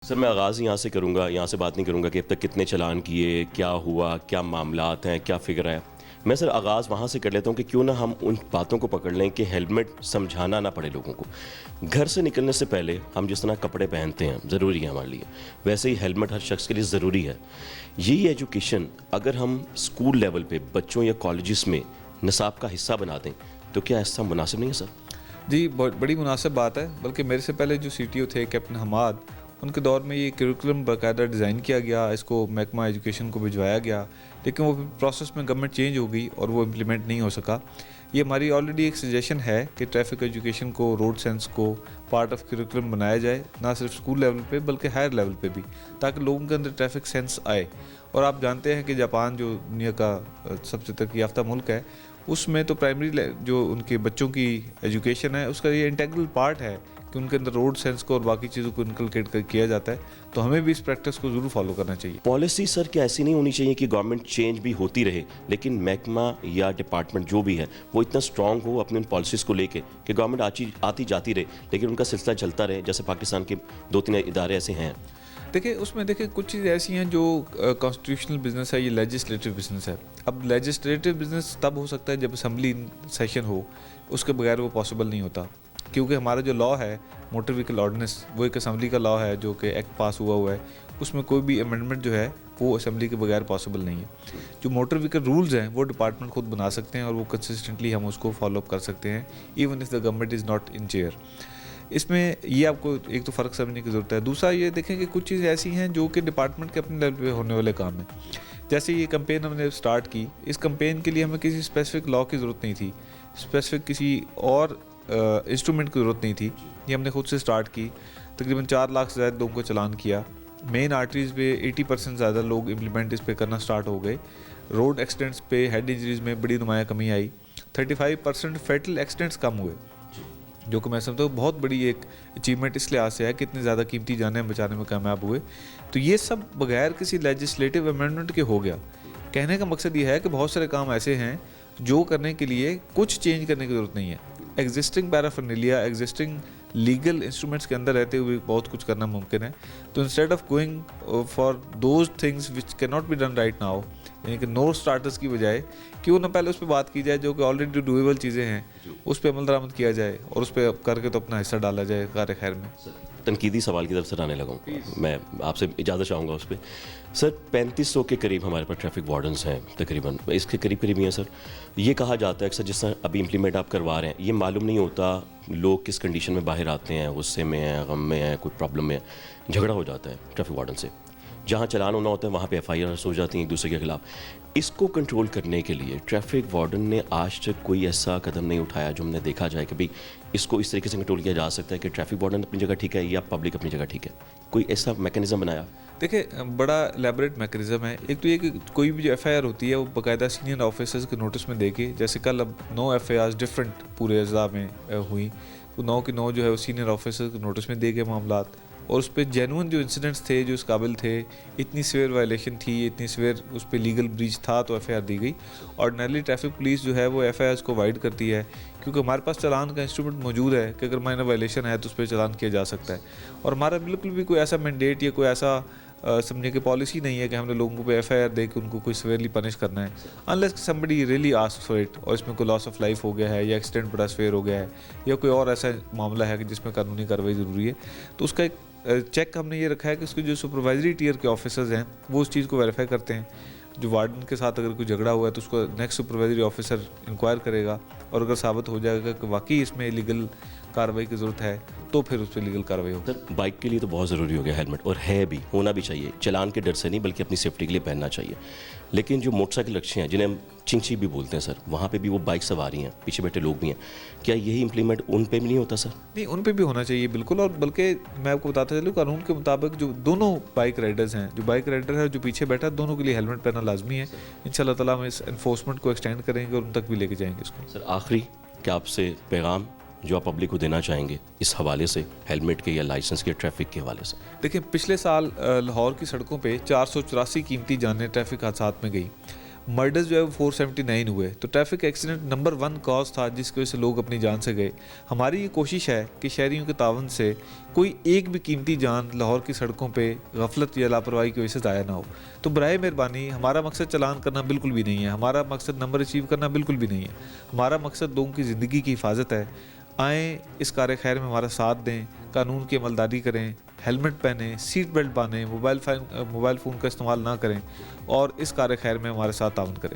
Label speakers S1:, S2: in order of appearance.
S1: Sir मैं आगाज़ यहाँ से करूँगा, यहाँ से बात नहीं करूँगा कि अब तक कितने चालान किए, क्या हुआ, क्या मामलात हैं, क्या फ़िक्र है। मैं सर आगाज़ वहाँ से कर लेता हूँ कि क्यों ना हम उन बातों को पकड़ लें कि हेलमेट समझाना ना पड़े लोगों को। घर से निकलने से पहले हम जिस तरह कपड़े पहनते हैं, ज़रूरी है हमारे लिए, वैसे ही हेलमेट हर शख्स के लिए ज़रूरी है। यही एजुकेशन अगर हम स्कूल लेवल पे बच्चों या कॉलेजेस में निसाब का हिस्सा बना दें, तो क्या ऐसा मुनासिब नहीं है सर?
S2: जी, बहुत बड़ी मुनासिब बात है। बल्कि मेरे से पहले जो सीटीओ थे कैप्टन हमाद, उनके दौर में ये करिकुलम बाकायदा डिज़ाइन किया गया, इसको महकमा एजुकेशन को भिजवाया गया, लेकिन वो प्रोसेस में गवर्नमेंट चेंज हो गई और वो इम्प्लीमेंट नहीं हो सका। ये हमारी ऑलरेडी एक सजेशन है कि ट्रैफिक एजुकेशन को, रोड सेंस को पार्ट ऑफ करिकुलम बनाया जाए, ना सिर्फ स्कूल लेवल पे बल्कि हायर लेवल पे भी, ताकि लोगों के अंदर ट्रैफिक सेंस आए। और आप जानते हैं कि जापान जो दुनिया का सबसे तरक्की याफ्ता मुल्क है, उसमें तो प्राइमरी जो उनके बच्चों की एजुकेशन है उसका ये इंटीग्रल पार्ट है कि उनके अंदर रोड सेंस को और बाकी चीज़ों को इनकलकेट कर किया जाता है। तो हमें भी इस प्रैक्टिस को ज़रूर फॉलो करना चाहिए।
S1: पॉलिसी सर क्या ऐसी नहीं होनी चाहिए कि गवर्नमेंट चेंज भी होती रहे, लेकिन महकमा या डिपार्टमेंट जो भी है वो इतना स्ट्रांग हो अपनी उन पॉलिसीज़ को लेके कि गवर्नमेंट आती जाती रहे, लेकिन उनका सिलसिला चलता रहे, जैसे पाकिस्तान के 2-3 इदारे ऐसे हैं।
S2: देखिए, उसमें देखिए कुछ चीज़ ऐसी हैं जो कॉन्स्टिट्यूशनल बिजनेस है, ये लेजिस्लेटिव बिजनेस है। अब लेजिस्लेटिव बिजनेस तब हो सकता है जब असेंबली सेशन हो, उसके बगैर वो पॉसिबल नहीं होता, क्योंकि हमारा जो लॉ है मोटर व्हीकल ऑर्डिनेंस, वो एक असेंबली का लॉ है जो कि एक्ट पास हुआ है। उसमें कोई भी अमेंडमेंट जो है वो असेंबली के बगैर पॉसिबल नहीं है। जो मोटर व्हीकल रूल्स हैं वो डिपार्टमेंट खुद बना सकते हैं और वो कंसिस्टेंटली हम उसको फॉलो अप कर सकते हैं, even if the government is not in chair. इसमें ये आपको एक तो फ़र्क समझने की ज़रूरत है। दूसरा ये देखें कि कुछ चीज़ ऐसी हैं जो कि डिपार्टमेंट के अपने लेवल पे होने वाले काम हैं। जैसे ये कैंपेन हमने स्टार्ट की, इस कैंपेन के लिए हमें किसी स्पेसिफिक लॉ की ज़रूरत नहीं थी, स्पेसिफिक किसी और इंस्ट्रूमेंट की ज़रूरत नहीं थी। ये हमने खुद से स्टार्ट की, तकरीबन 4 लाख से ज़्यादा लोगों को चलान किया। मेन आर्टरीज़ पे 80% ज़्यादा लोग इम्प्लीमेंट इस पे करना स्टार्ट हो गए। रोड एक्सीडेंट्स पे, हेड इंजरीज़ में बड़ी नुमाया कमी आई। 35% फैटल एक्सीडेंट्स कम हुए, जो कि मैं समझता हूँ बहुत बड़ी एक अचीवमेंट इस लिहाज से है कि इतनी ज़्यादा कीमती जानें बचाने में कामयाब हुए। तो ये सब बगैर किसी लेजिस्लेटिव अमेंडमेंट के हो गया। कहने का मकसद ये है कि बहुत सारे काम ऐसे हैं जो करने के लिए कुछ चेंज करने की ज़रूरत नहीं है। Existing paraphernalia, existing legal instruments के अंदर रहते हुए बहुत कुछ करना मुमकिन है। तो instead of going for those things which can not be done right now, यानी कि नो स्टार्टर्स की बजाय क्यों ना पहले उस पर बात की जाए जो कि ऑलरेडी डूएबल चीज़ें हैं, उस पर अमल दरामद किया जाए और उस पर करके तो अपना हिस्सा डाला जाए कार्य खैर में।
S1: तनकीदी सवाल की तरफ से आने लगा हूँ, मैं आपसे इजाज़त चाहूँगा उस पर। सर 3500 के करीब हमारे पास ट्रैफिक वार्डन्स हैं तकरीबन, इसके करीब ही हैं सर। ये कहा जाता है कि सर जिस तरह अभी इम्प्लीमेंट आप करवा रहे हैं, ये मालूम नहीं होता लोग किस कंडीशन में बाहर आते हैं, गुस्से में हैं, गम में हैं, कोई प्रॉब्लम में है, झगड़ा हो जाता है ट्रैफिक वार्डन से। जहाँ चलान होना होता है वहाँ पे FIR हो जाती हैं एक दूसरे के खिलाफ। इसको कंट्रोल करने के लिए ट्रैफिक वार्डन ने आज तक कोई ऐसा कदम नहीं उठाया जो हमने देखा जाए कि भाई इसको इस तरीके से कंट्रोल किया जा सकता है कि ट्रैफिक वार्डन अपनी जगह ठीक है या पब्लिक अपनी जगह ठीक है। कोई ऐसा मैकेनिज्म बनाया?
S2: देखिए, बड़ा एलैबोरेट मैकेनिज्म है। एक तो ये कि कोई भी जो FIR होती है वो बाकायदा सीनियर ऑफिसर्स के नोटिस में देके, जैसे कल अब 9 FIRs डिफरेंट पूरे अज़ा में हुई, तो 9 की 9 जो है वो सीनियर ऑफिसर्स के नोटिस में दे गए मामलात, और उस पर जेनुइन जो इंसिडेंट्स थे, जो इस काबिल थे, इतनी सीवियर वायलेशन थी, इतनी सीवियर उस पर लीगल ब्रीच था, तो FIR दी गई। ऑर्डिनरली ट्रैफिक पुलिस जो है वो FIRs को वाइड करती है, क्योंकि हमारे पास चालान का इंस्ट्रूमेंट मौजूद है कि अगर माइनर वायलेशन है तो उस पर चालान किया जा सकता है। और हमारा बिल्कुल भी कोई ऐसा मैंडेट या कोई ऐसा समझे कि पॉलिसी नहीं है कि हमने लोगों को FIR दे के उनको कोई सीवियरली पनिश करना है, unless somebody really asks for it, और इसमें कोई लॉस ऑफ लाइफ हो गया है या एक्सीडेंट बड़ा सीवियर हो गया है या कोई और ऐसा मामला है कि जिसमें कानूनी कार्रवाई ज़रूरी है। तो उसका एक चेक हमने ये रखा है कि उसके जो सुपरवाइजरी टियर के ऑफिसर्स हैं वो उस चीज़ को वेरीफाई करते हैं। जो वार्डन के साथ अगर कोई झगड़ा हुआ है तो उसको नेक्स्ट सुपरवाइजरी ऑफिसर इंक्वायर करेगा, और अगर साबित हो जाएगा कि वाकई इसमें लीगल कार्रवाई की ज़रूरत है तो फिर उस पर लीगल कार्रवाई होगी।
S1: सर बाइक के लिए तो बहुत ज़रूरी हो गया हेलमेट, और है भी, होना भी चाहिए, चलान के डर से नहीं बल्कि अपनी सेफ्टी के लिए पहनना चाहिए। लेकिन जो मोटरसाइकिल रक्षे हैं जिन्हें हम चिंची भी बोलते हैं सर, वहाँ पे भी वो बाइक सवारी हैं, पीछे बैठे लोग भी हैं, क्या यही इम्प्लीमेंट उन पे भी नहीं होता सर?
S2: नहीं, उन पे भी होना चाहिए बिल्कुल। और बल्कि मैं आपको बताता चलूँ, कानून के मुताबिक जो दोनों बाइक राइडर्स हैं, जो बाइक राइडर है जो पीछे बैठा है, दोनों के लिए हेलमेट पहनना लाजमी है। इंशाल्लाह ताला हम इस एनफोर्समेंट को एक्सटेंड करेंगे और उन तक भी लेके जाएंगे इसको।
S1: सर आखिरी क्या आपसे पैगाम जो आप पब्लिक को देना चाहेंगे इस हवाले से, हेलमेट के या लाइसेंस के, ट्रैफिक के हवाले से?
S2: देखिए, पिछले साल लाहौर की सड़कों पे 484 कीमती जानें ट्रैफिक हादसात में गई। मर्डर्स जो है वो 479 हुए, तो ट्रैफिक एक्सीडेंट नंबर 1 कॉज था जिसकी वजह से लोग अपनी जान से गए। हमारी ये कोशिश है कि शहरियों के तावन से कोई एक भी कीमती जान लाहौर की सड़कों पे गफलत या लापरवाही की वजह से ज़ाया ना हो। तो बराए मेहरबानी, हमारा मकसद चालान करना बिल्कुल भी नहीं है, हमारा मकसद नंबर अचीव करना बिल्कुल भी नहीं है। हमारा मकसद लोगों की ज़िंदगी की हिफाजत है। आएँ इस कार्य खैर में हमारा साथ दें, कानून की अमलदारी करें, हेलमेट पहनें, सीट बेल्ट बांधें, मोबाइल फ़ोन का इस्तेमाल ना करें और इस कार्य खैर में हमारे साथ ताउन करें।